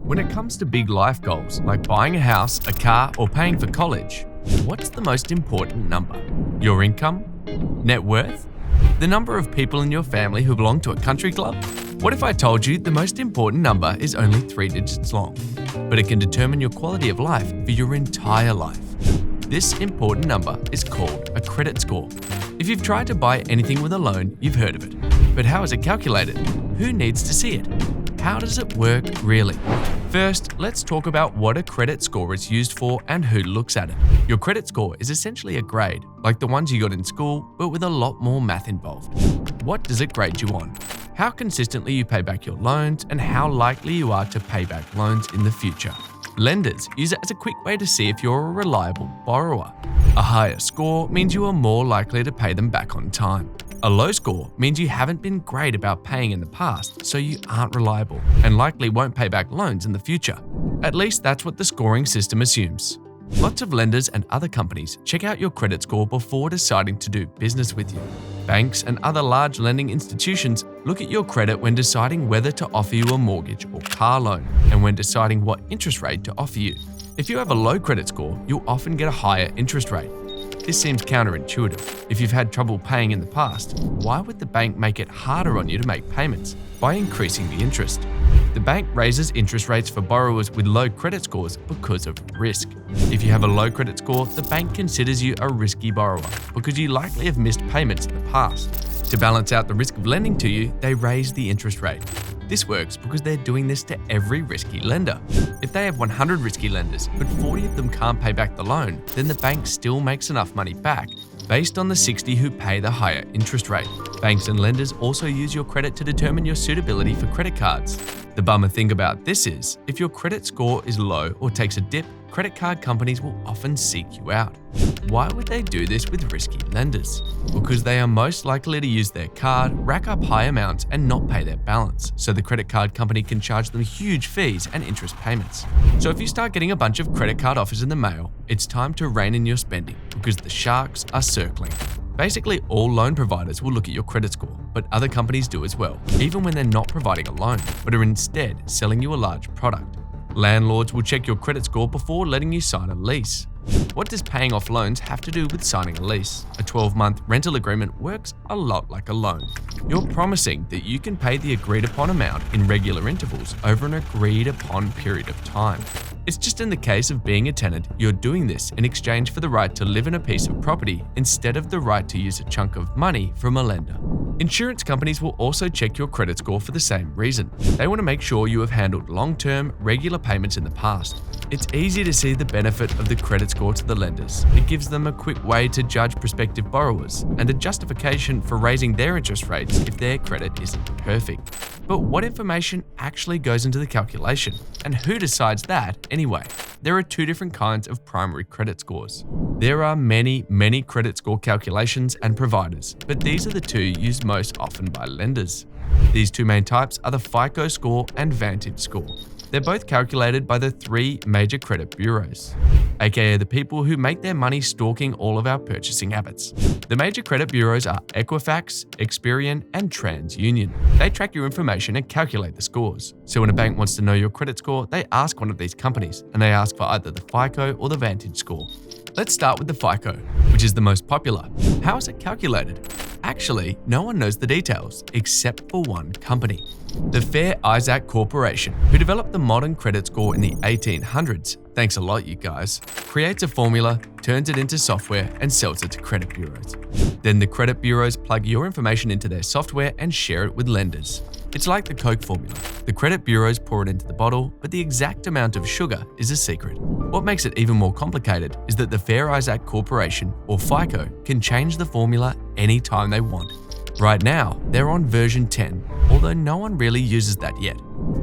When it comes to big life goals like buying a house, a car, or paying for college, what's the most important number? Your income? Net worth? The number of people in your family who belong to a country club? What if I told you the most important number is only 3 digits long, but it can determine your quality of life for your entire life? This important number is called a credit score. If you've tried to buy anything with a loan, you've heard of it. But how is it calculated? Who needs to see it? How does it work really? First, let's talk about what a credit score is used for and who looks at it. Your credit score is essentially a grade, like the ones you got in school, but with a lot more math involved. What does it grade you on? How consistently you pay back your loans and how likely you are to pay back loans in the future. Lenders use it as a quick way to see if you're a reliable borrower. A higher score means you are more likely to pay them back on time. A low score means you haven't been great about paying in the past, so you aren't reliable and likely won't pay back loans in the future. At least that's what the scoring system assumes. Lots of lenders and other companies check out your credit score before deciding to do business with you. Banks and other large lending institutions look at your credit when deciding whether to offer you a mortgage or car loan and when deciding what interest rate to offer you. If you have a low credit score, you'll often get a higher interest rate. This seems counterintuitive. If you've had trouble paying in the past, why would the bank make it harder on you to make payments by increasing the interest? The bank raises interest rates for borrowers with low credit scores because of risk. If you have a low credit score, the bank considers you a risky borrower because you likely have missed payments in the past. To balance out the risk of lending to you, they raise the interest rate. This works because they're doing this to every risky lender. If they have 100 risky lenders, but 40 of them can't pay back the loan, then the bank still makes enough money back based on the 60 who pay the higher interest rate. Banks and lenders also use your credit to determine your suitability for credit cards. The bummer thing about this is, if your credit score is low or takes a dip, credit card companies will often seek you out. Why would they do this with risky lenders? Because they are most likely to use their card, rack up high amounts, and not pay their balance, so the credit card company can charge them huge fees and interest payments. So if you start getting a bunch of credit card offers in the mail, it's time to rein in your spending because the sharks are circling. Basically, all loan providers will look at your credit score, but other companies do as well, even when they're not providing a loan, but are instead selling you a large product. Landlords will check your credit score before letting you sign a lease. What does paying off loans have to do with signing a lease? A 12-month rental agreement works a lot like a loan. You're promising that you can pay the agreed-upon amount in regular intervals over an agreed-upon period of time. It's just in the case of being a tenant, you're doing this in exchange for the right to live in a piece of property instead of the right to use a chunk of money from a lender. Insurance companies will also check your credit score for the same reason. They want to make sure you have handled long-term, regular payments in the past. It's easy to see the benefit of the credit score to the lenders. It gives them a quick way to judge prospective borrowers and a justification for raising their interest rates if their credit isn't perfect. But what information actually goes into the calculation? And who decides that anyway? There are 2 different kinds of primary credit scores. There are many credit score calculations and providers, but these are the 2 used most often by lenders. These 2 main types are the FICO score and Vantage score. They're both calculated by the 3 major credit bureaus, aka the people who make their money stalking all of our purchasing habits. The major credit bureaus are Equifax, Experian, and TransUnion. They track your information and calculate the scores. So when a bank wants to know your credit score, they ask one of these companies, and they ask for either the FICO or the Vantage score. Let's start with the FICO, which is the most popular. How is it calculated? Actually, no one knows the details, except for one company. The Fair Isaac Corporation, who developed the modern credit score in the 1800s, thanks a lot you guys, creates a formula, turns it into software, and sells it to credit bureaus. Then the credit bureaus plug your information into their software and share it with lenders. It's like the Coke formula. The credit bureaus pour it into the bottle, but the exact amount of sugar is a secret. What makes it even more complicated is that the Fair Isaac Corporation, or FICO, can change the formula anytime they want. Right now, they're on version 10, although no one really uses that yet.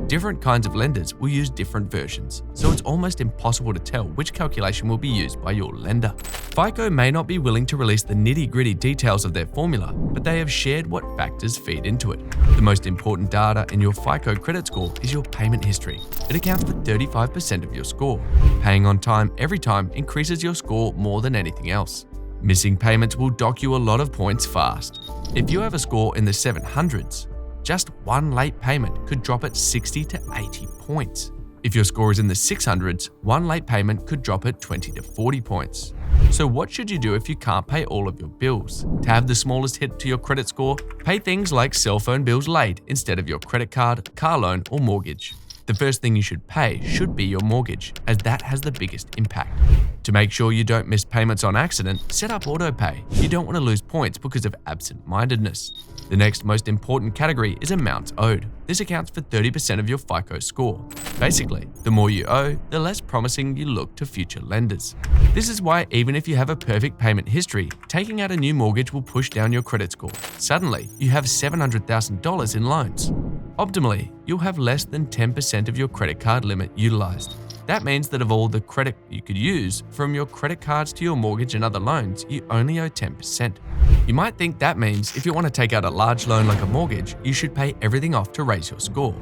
Different kinds of lenders will use different versions, so it's almost impossible to tell which calculation will be used by your lender. FICO may not be willing to release the nitty-gritty details of their formula, but they have shared what factors feed into it. The most important data in your FICO credit score is your payment history. It accounts for 35% of your score. Paying on time every time increases your score more than anything else. Missing payments will dock you a lot of points fast. If you have a score in the 700s, just one late payment could drop it 60 to 80 points. If your score is in the 600s, one late payment could drop it 20 to 40 points. So what should you do if you can't pay all of your bills? To have the smallest hit to your credit score, pay things like cell phone bills late instead of your credit card, car loan, or mortgage. The first thing you should pay should be your mortgage, as that has the biggest impact. To make sure you don't miss payments on accident, set up autopay. You don't want to lose points because of absent-mindedness. The next most important category is amounts owed. This accounts for 30% of your FICO score. Basically, the more you owe, the less promising you look to future lenders. This is why even if you have a perfect payment history, taking out a new mortgage will push down your credit score. Suddenly, you have $700,000 in loans. Optimally, you'll have less than 10% of your credit card limit utilized. That means that of all the credit you could use, from your credit cards to your mortgage and other loans, you only owe 10%. You might think that means if you want to take out a large loan like a mortgage, you should pay everything off to raise your score.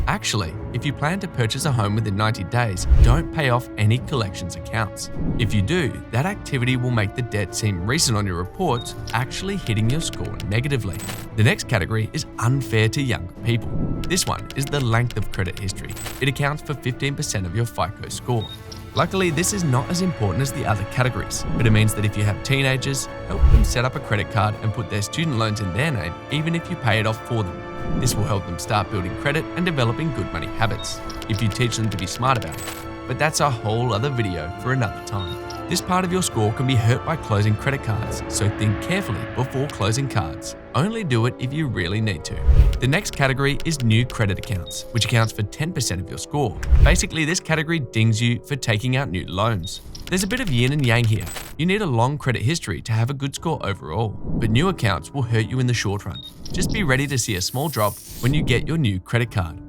Actually, if you plan to purchase a home within 90 days, don't pay off any collections accounts. If you do, that activity will make the debt seem recent on your reports, actually hitting your score negatively. The next category is unfair to younger people. This one is the length of credit history. It accounts for 15% of your FICO score. Luckily, this is not as important as the other categories, but it means that if you have teenagers, help them set up a credit card and put their student loans in their name, even if you pay it off for them. This will help them start building credit and developing good money habits, if you teach them to be smart about it. But that's a whole other video for another time. This part of your score can be hurt by closing credit cards, so think carefully before closing cards. Only do it if you really need to. The next category is new credit accounts, which accounts for 10% of your score. Basically, this category dings you for taking out new loans. There's a bit of yin and yang here. You need a long credit history to have a good score overall, but new accounts will hurt you in the short run. Just be ready to see a small drop when you get your new credit card.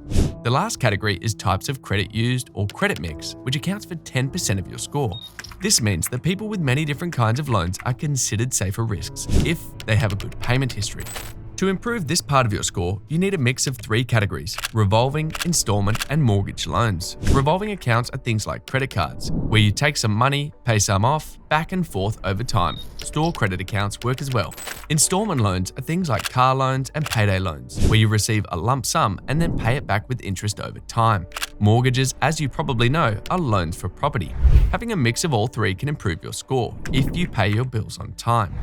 The last category is types of credit used or credit mix, which accounts for 10% of your score. This means that people with many different kinds of loans are considered safer risks if they have a good payment history. To improve this part of your score, you need a mix of 3 categories: revolving, installment, and mortgage loans. Revolving accounts are things like credit cards, where you take some money, pay some off, back and forth over time. Store credit accounts work as well. Installment loans are things like car loans and payday loans, where you receive a lump sum and then pay it back with interest over time. Mortgages, as you probably know, are loans for property. Having a mix of all 3 can improve your score if you pay your bills on time.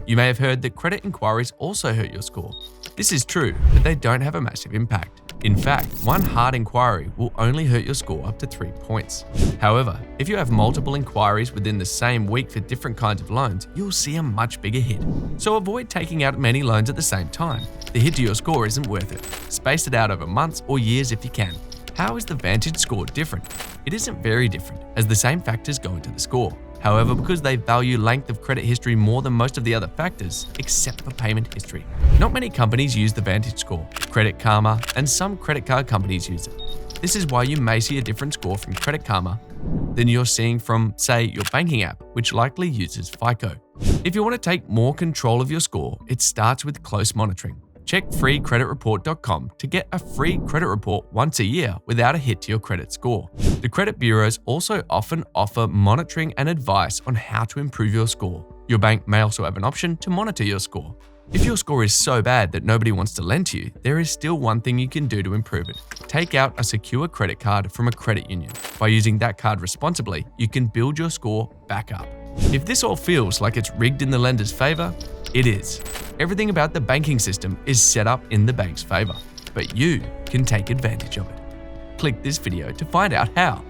You may have heard that credit inquiries also hurt your score. This is true, but they don't have a massive impact. In fact, one hard inquiry will only hurt your score up to 3 points. However, if you have multiple inquiries within the same week for different kinds of loans, you'll see a much bigger hit. So avoid taking out many loans at the same time. The hit to your score isn't worth it. Space it out over months or years if you can. How is the Vantage score different? It isn't very different, as the same factors go into the score. However, because they value length of credit history more than most of the other factors, except for payment history. Not many companies use the Vantage score. Credit Karma and some credit card companies use it. This is why you may see a different score from Credit Karma than you're seeing from, say, your banking app, which likely uses FICO. If you want to take more control of your score, it starts with close monitoring. Check freecreditreport.com to get a free credit report once a year without a hit to your credit score. The credit bureaus also often offer monitoring and advice on how to improve your score. Your bank may also have an option to monitor your score. If your score is so bad that nobody wants to lend to you, there is still one thing you can do to improve it. Take out a secure credit card from a credit union. By using that card responsibly, you can build your score back up. If this all feels like it's rigged in the lender's favor, it is. Everything about the banking system is set up in the bank's favor, but you can take advantage of it. Click this video to find out how.